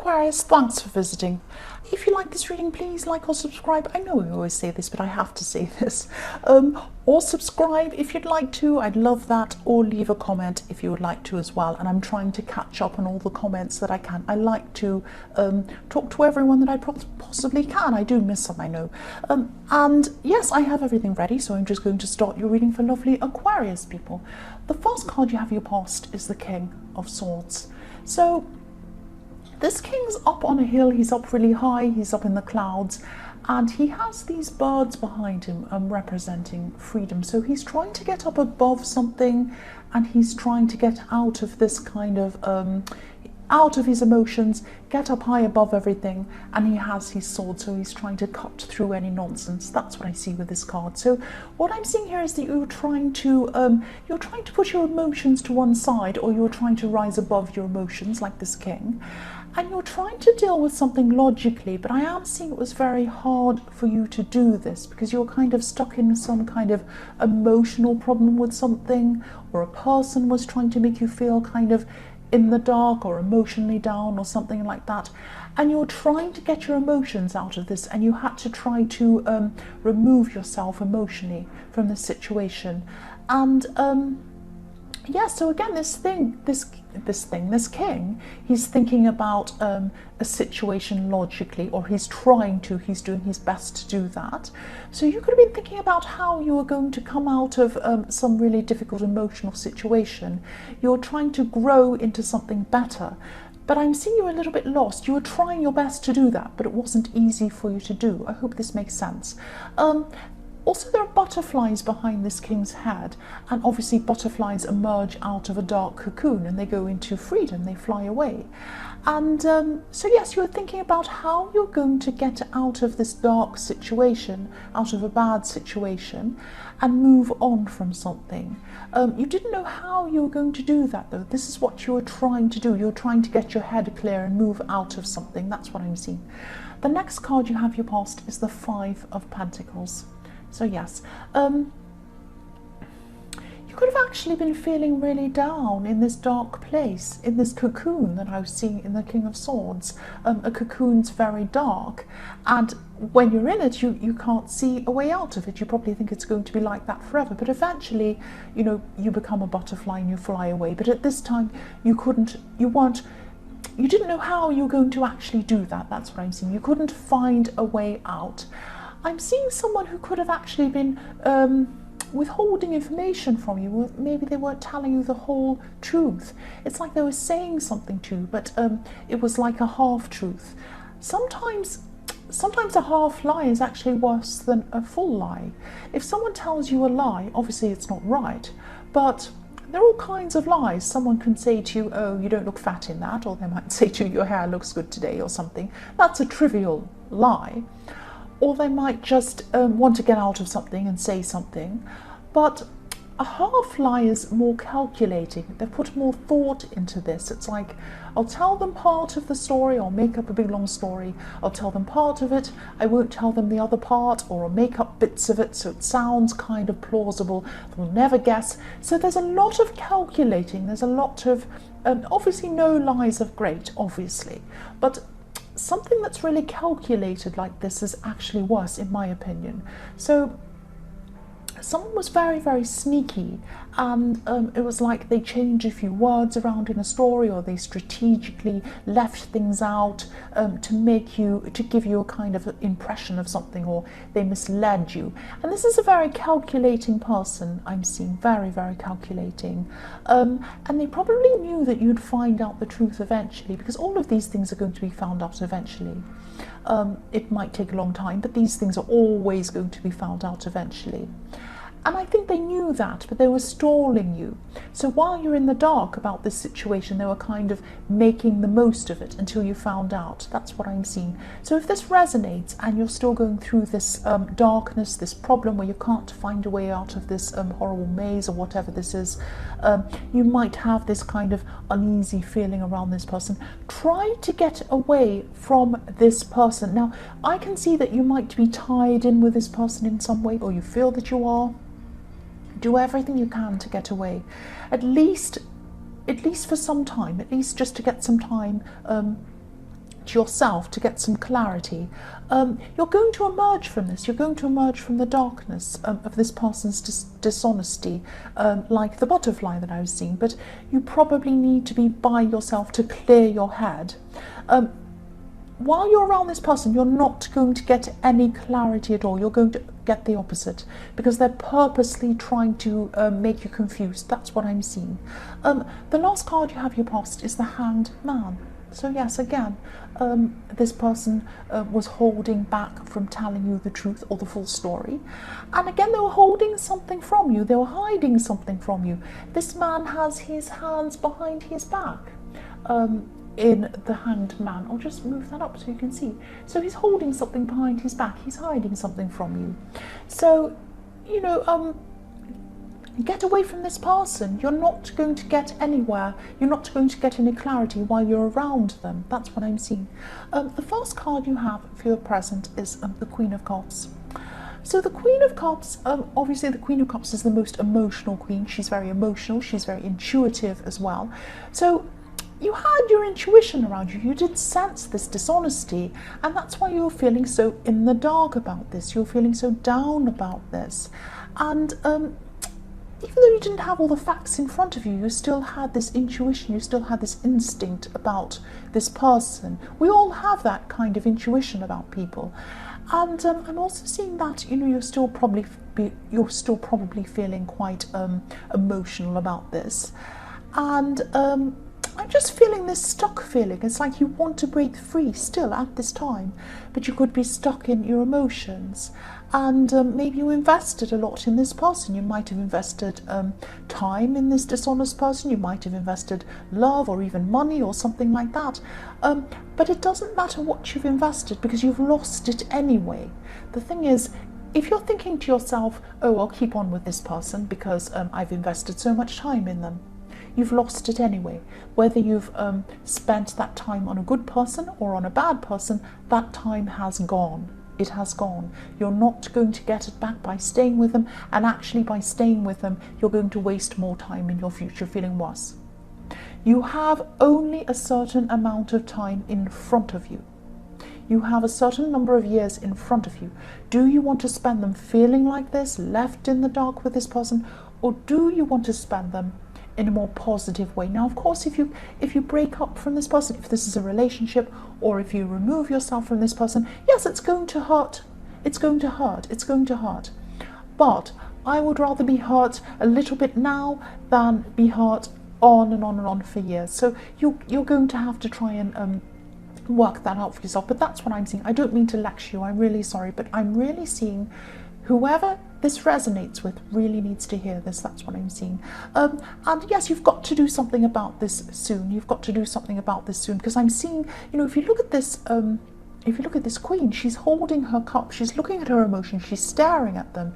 Aquarius, thanks for visiting. If you like this reading, please like or subscribe. I know I always say this, but I have to say this. Or subscribe if you'd like to. I'd love that. Or leave a comment if you would like to as well. And I'm trying to catch up on all the comments that I can. I like to talk to everyone that I possibly can. I do miss some, I know. And yes, I have everything ready, so I'm just going to start your reading for lovely Aquarius people. The first card you have your past is the King of Swords. So this king's up on a hill, he's up really high, he's up in the clouds, and he has these birds behind him representing freedom. So he's trying to get up above something, and he's trying to get out of this kind of, out of his emotions, get up high above everything, and he has his sword, so he's trying to cut through any nonsense. That's what I see with this card. So what I'm seeing here is that you're trying to put your emotions to one side, or you're trying to rise above your emotions like this king. And you're trying to deal with something logically, but I am seeing it was very hard for you to do this because you're kind of stuck in some kind of emotional problem with something, or a person was trying to make you feel kind of in the dark or emotionally down or something like that. And you're trying to get your emotions out of this, and you had to try to remove yourself emotionally from the situation. And yeah, so again, this king, he's thinking about a situation logically, or he's doing his best to do that. So you could have been thinking about how you are going to come out of some really difficult emotional situation. You're trying to grow into something better. But I'm seeing you a little bit lost. You were trying your best to do that, but it wasn't easy for you to do. I hope this makes sense. Also, there are butterflies behind this king's head, and obviously butterflies emerge out of a dark cocoon and they go into freedom, they fly away. And so yes, you're thinking about how you're going to get out of this dark situation, out of a bad situation, and move on from something. You didn't know how you were going to do that though. This is what you were trying to do. You're trying to get your head clear and move out of something. That's what I'm seeing. The next card you have your past is the Five of Pentacles. So yes, you could have actually been feeling really down in this dark place, in this cocoon that I was seeing in the King of Swords. A cocoon's very dark, and when you're in it, you can't see a way out of it. You probably think it's going to be like that forever, but eventually, you know, you become a butterfly and you fly away. But at this time, you didn't know how you were going to actually do that. That's what I'm seeing. You couldn't find a way out. I'm seeing someone who could have actually been withholding information from you. Maybe they weren't telling you the whole truth. It's like they were saying something to you, but it was like a half-truth. Sometimes a half lie is actually worse than a full lie. If someone tells you a lie, obviously it's not right, but there are all kinds of lies. Someone can say to you, oh, you don't look fat in that, or they might say to you, your hair looks good today, or something. That's a trivial lie. Or they might just want to get out of something and say something. But a half lie is more calculating. They put more thought into this. It's like, I'll tell them part of the story, I'll make up a big long story, I'll tell them part of it, I won't tell them the other part, or I'll make up bits of it so it sounds kind of plausible, they'll never guess. So there's a lot of calculating, there's a lot of, obviously no lies are great, obviously, but something that's really calculated like this is actually worse, in my opinion. So someone was very, very sneaky, and it was like they changed a few words around in a story, or they strategically left things out to give you a kind of impression of something, or they misled you. And this is a very calculating person I'm seeing, very, very calculating. And they probably knew that you'd find out the truth eventually, because all of these things are going to be found out eventually. It might take a long time, but these things are always going to be found out eventually. And I think they knew that, but they were stalling you. So while you're in the dark about this situation, they were kind of making the most of it until you found out. That's what I'm seeing. So if this resonates and you're still going through this darkness, this problem where you can't find a way out of this horrible maze or whatever this is, you might have this kind of uneasy feeling around this person. Try to get away from this person. Now, I can see that you might be tied in with this person in some way, or you feel that you are. Do everything you can to get away, at least for some time, at least just to get some time to yourself to get some clarity. You're going to emerge from this. You're going to emerge from the darkness of this person's dishonesty, like the butterfly that I was seeing. But you probably need to be by yourself to clear your head. While you're around this person, you're not going to get any clarity at all. You're going to get the opposite, because they're purposely trying to make you confused. That's what I'm seeing. The last card you have your past is the Hanged Man. So yes, again, this person was holding back from telling you the truth or the full story. And again, they were holding something from you. They were hiding something from you. This man has his hands behind his back. In the Hanged Man. I'll just move that up so you can see. So he's holding something behind his back. He's hiding something from you. So, you know, get away from this person. You're not going to get anywhere. You're not going to get any clarity while you're around them. That's what I'm seeing. The first card you have for your present is the Queen of Cups. So the Queen of Cups, obviously the Queen of Cups is the most emotional queen. She's very emotional. She's very intuitive as well. So you had your intuition around you. You did sense this dishonesty, and that's why you're feeling so in the dark about this. You're feeling so down about this. And even though you didn't have all the facts in front of you, you still had this intuition, you still had this instinct about this person. We all have that kind of intuition about people. And I'm also seeing that, you know, you're still probably feeling quite emotional about this. And I'm just feeling this stuck feeling. It's like you want to break free still at this time, but you could be stuck in your emotions. And maybe you invested a lot in this person. You might have invested time in this dishonest person. You might have invested love or even money or something like that. But it doesn't matter what you've invested, because you've lost it anyway. The thing is, if you're thinking to yourself, oh, I'll keep on with this person because I've invested so much time in them, you've lost it anyway. Whether you've spent that time on a good person or on a bad person, that time has gone. It has gone. You're not going to get it back by staying with them, and actually by staying with them, you're going to waste more time in your future feeling worse. You have only a certain amount of time in front of you. You have a certain number of years in front of you. Do you want to spend them feeling like this, left in the dark with this person, or do you want to spend them in a more positive way? Now, of course, if you break up from this person, if this is a relationship, or if you remove yourself from this person, yes, it's going to hurt. It's going to hurt. It's going to hurt. But I would rather be hurt a little bit now than be hurt on and on and on for years. So you're going to have to try and work that out for yourself. But that's what I'm seeing. I don't mean to lecture you. I'm really sorry, but I'm really seeing whoever this resonates with really needs to hear this. That's what I'm seeing. And yes, you've got to do something about this soon. You've got to do something about this soon, because I'm seeing, you know, if you look at this queen, she's holding her cup, she's looking at her emotions, she's staring at them,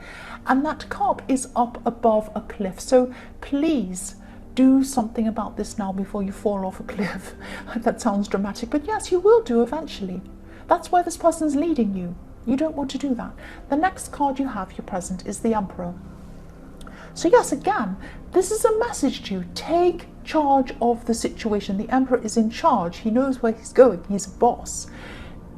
and that cup is up above a cliff. So please do something about this now before you fall off a cliff. That sounds dramatic, but yes, you will do eventually. That's where this person's leading you. You don't want to do that. The next card you have, your present, is the Emperor. So yes, again, this is a message to you. Take charge of the situation. The Emperor is in charge. He knows where he's going. He's a boss.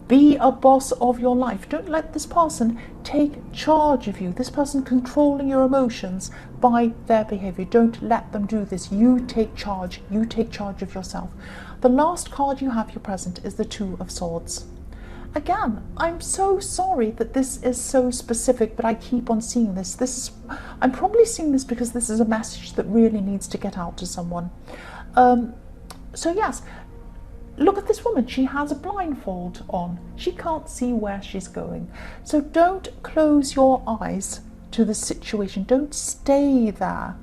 Be a boss of your life. Don't let this person take charge of you. This person controlling your emotions by their behavior. Don't let them do this. You take charge. You take charge of yourself. The last card you have, your present, is the Two of Swords. Again, I'm so sorry that this is so specific, but I keep on seeing this. I'm probably seeing this because this is a message that really needs to get out to someone. So yes, look at this woman. She has a blindfold on. She can't see where she's going. So don't close your eyes to the situation. Don't stay there.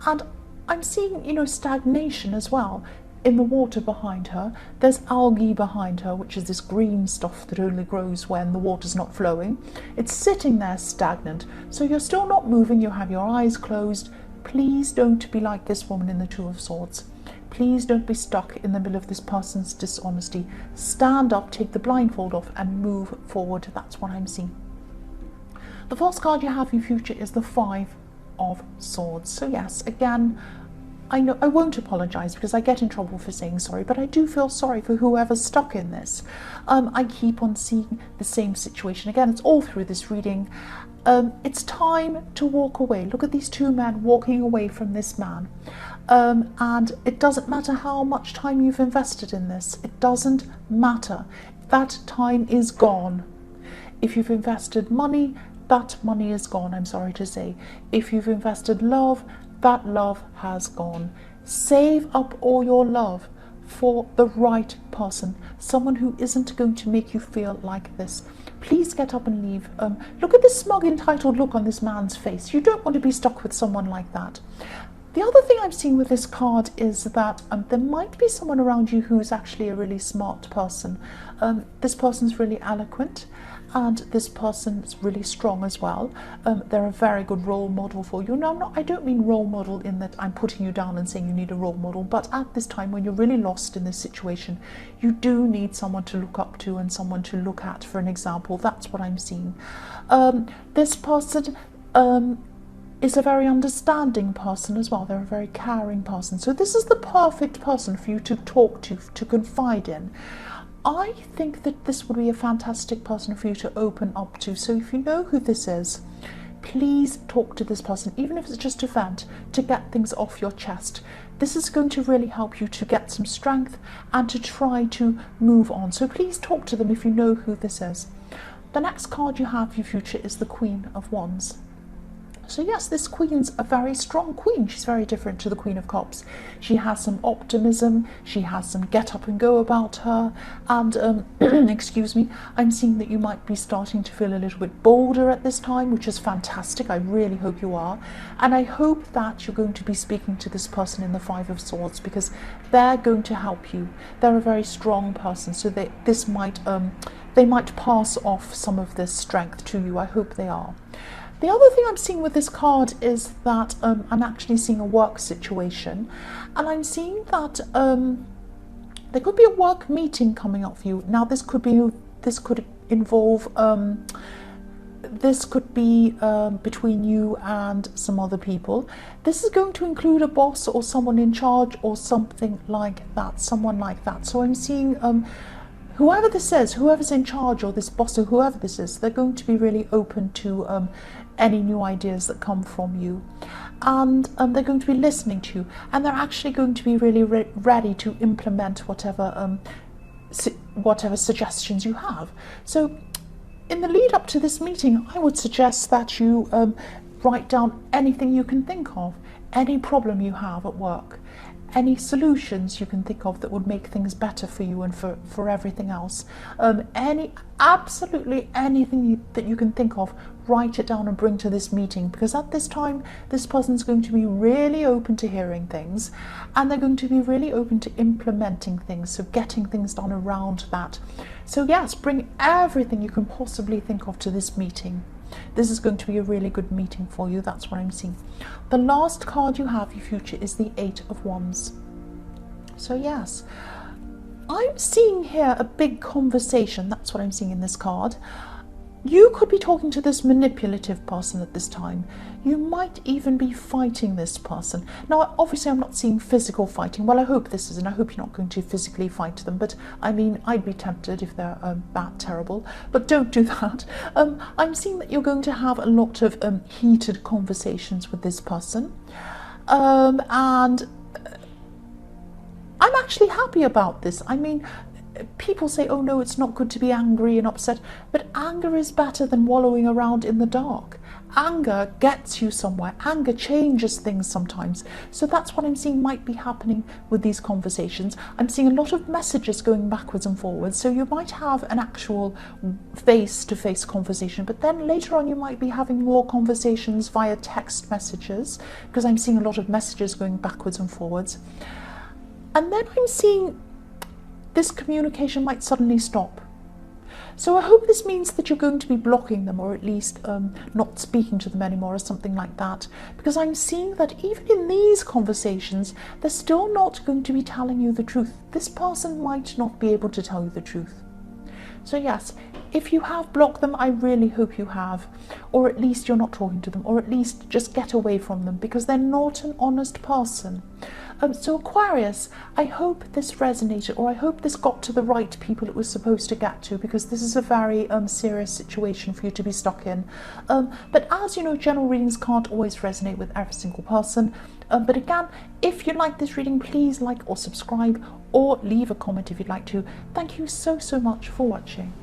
And I'm seeing, you know, stagnation as well. In the water behind her, there's algae behind her, which is this green stuff that only grows when the water's not flowing. It's sitting there stagnant. So you're still not moving, you have your eyes closed. Please don't be like this woman in the Two of Swords. Please don't be stuck in the middle of this person's dishonesty. Stand up, take the blindfold off, and move forward. That's what I'm seeing. The first card you have in future is the Five of Swords. So yes, again, I know I won't apologise because I get in trouble for saying sorry, but I do feel sorry for whoever's stuck in this. I keep on seeing the same situation again. It's all through this reading. It's time to walk away. Look at these two men walking away from this man. And it doesn't matter how much time you've invested in this. It doesn't matter. That time is gone. If you've invested money, that money is gone, I'm sorry to say. If you've invested love, that love has gone. Save up all your love for the right person, someone who isn't going to make you feel like this. Please get up and leave. Look at this smug, entitled look on this man's face. You don't want to be stuck with someone like that. The other thing I'm seeing with this card is that there might be someone around you who's actually a really smart person. This person's really eloquent, and this person's really strong as well. They're a very good role model for you. Now, I don't mean role model in that I'm putting you down and saying you need a role model, but at this time when you're really lost in this situation, you do need someone to look up to and someone to look at for an example. That's what I'm seeing. This person is a very understanding person as well. They're a very caring person. So this is the perfect person for you to talk to confide in. I think that this would be a fantastic person for you to open up to. So if you know who this is, please talk to this person, even if it's just a vent, to get things off your chest. This is going to really help you to get some strength and to try to move on. So please talk to them if you know who this is. The next card you have for your future is the Queen of Wands. So yes, this queen's a very strong queen. She's very different to the Queen of Cups. She has some optimism, she has some get up and go about her, and excuse me, I'm seeing that you might be starting to feel a little bit bolder at this time, which is fantastic. I really hope you are, and I hope that you're going to be speaking to this person in the Five of Swords, because they're going to help you. They're a very strong person, so they might pass off some of this strength to you. I hope they are. The other thing I'm seeing with this card is that I'm actually seeing a work situation, and I'm seeing that there could be a work meeting coming up for you. Now this could involve between you and some other people. This is going to include a boss or someone in charge or something like that, someone like that. So I'm seeing whoever this is, whoever's in charge, or this boss, or whoever this is, they're going to be really open to any new ideas that come from you, and they're going to be listening to you, and they're actually going to be really ready to implement whatever suggestions you have. So in the lead up to this meeting, I would suggest that you write down anything you can think of, any problem you have at work, any solutions you can think of that would make things better for you and for everything else. Absolutely anything that you can think of, write it down and bring to this meeting, because at this time this person's going to be really open to hearing things, and they're going to be really open to implementing things, so getting things done around that. So yes, bring everything you can possibly think of to this meeting. This is going to be a really good meeting for you. That's what I'm seeing. The last card you have, your future, is the Eight of Wands. So yes, I'm seeing here a big conversation. That's what I'm seeing in this card. You could be talking to this manipulative person at this time. You might even be fighting this person. Now, obviously, I'm not seeing physical fighting. Well, I hope this isn't. I hope you're not going to physically fight them. But, I mean, I'd be tempted if they're that terrible. But don't do that. I'm seeing that you're going to have a lot of heated conversations with this person. And I'm actually happy about this. I mean, people say, oh no, it's not good to be angry and upset, but anger is better than wallowing around in the dark. Anger gets you somewhere. Anger changes things sometimes. So that's what I'm seeing might be happening with these conversations. I'm seeing a lot of messages going backwards and forwards. So you might have an actual face-to-face conversation, but then later on you might be having more conversations via text messages, because I'm seeing a lot of messages going backwards and forwards. And then I'm seeing this communication might suddenly stop. So I hope this means that you're going to be blocking them, or at least not speaking to them anymore, or something like that. Because I'm seeing that even in these conversations, they're still not going to be telling you the truth. This person might not be able to tell you the truth. So yes, if you have blocked them, I really hope you have. Or at least you're not talking to them, or at least just get away from them, because they're not an honest person. So Aquarius, I hope this resonated, or I hope this got to the right people it was supposed to get to, because this is a very serious situation for you to be stuck in. But as you know, general readings can't always resonate with every single person. But again, if you like this reading, please like or subscribe, or leave a comment if you'd like to. Thank you so much for watching.